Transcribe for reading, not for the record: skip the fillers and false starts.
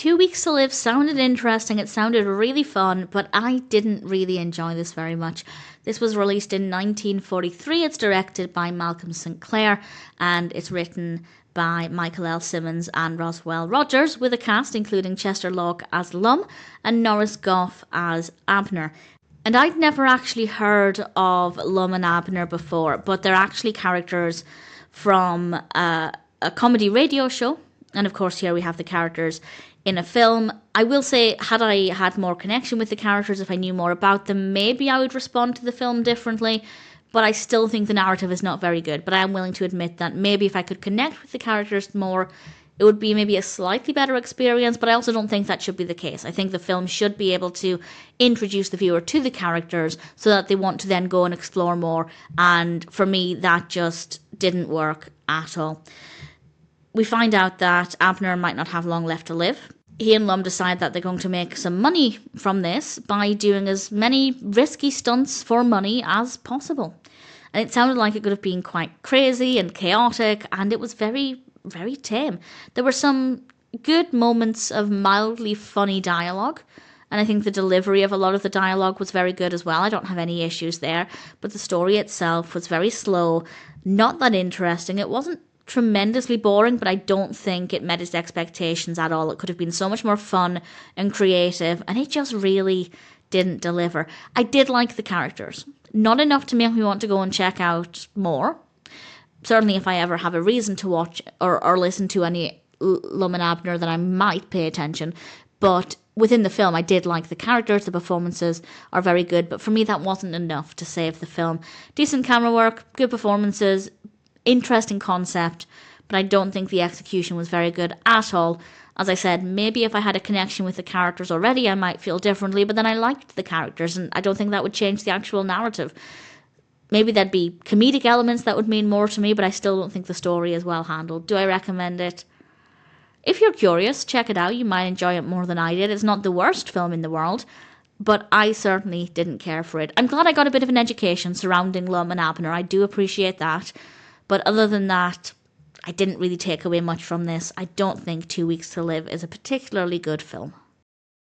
2 Weeks to Live sounded interesting, it sounded really fun, but I didn't really enjoy this very much. This was released in 1943, it's directed by Malcolm St. Clair, and it's written by Michael L. Simmons and Roswell Rogers, with a cast including Chester Lauck as Lum and Norris Goff as Abner. And I'd never actually heard of Lum and Abner before, but they're actually characters from a comedy radio show. And of course, here we have the characters in a film. I will say, had I had more connection with the characters, if I knew more about them, maybe I would respond to the film differently. But I still think the narrative is not very good. But I am willing to admit that maybe if I could connect with the characters more, it would be maybe a slightly better experience. But I also don't think that should be the case. I think the film should be able to introduce the viewer to the characters so that they want to then go and explore more. And for me, that just didn't work at all. We find out that Abner might not have long left to live. He and Lum decide that they're going to make some money from this by doing as many risky stunts for money as possible. And it sounded like it could have been quite crazy and chaotic, and it was very, very tame. There were some good moments of mildly funny dialogue, and I think the delivery of a lot of the dialogue was very good as well. I don't have any issues there, but the story itself was very slow, not that interesting. It wasn't tremendously boring, but I don't think it met its expectations at all. It could have been so much more fun and creative, and it just really didn't deliver. I did like the characters. Not enough to make me want to go and check out more. Certainly if I ever have a reason to watch or listen to any Lum and Abner, then I might pay attention. But within the film, I did like the characters. The performances are very good, but for me that wasn't enough to save the film. Decent camera work, good performances, interesting concept, but I don't think the execution was very good at all. As I said, maybe if I had a connection with the characters already, I might feel differently, but then I liked the characters, and I don't think that would change the actual narrative. Maybe there'd be comedic elements that would mean more to me, but I still don't think the story is well handled. Do I recommend it? If you're curious, check it out. You might enjoy it more than I did. It's not the worst film in the world, but I certainly didn't care for it. I'm glad I got a bit of an education surrounding Lum and Abner. I do appreciate that. But other than that, I didn't really take away much from this. I don't think 2 Weeks to Live is a particularly good film.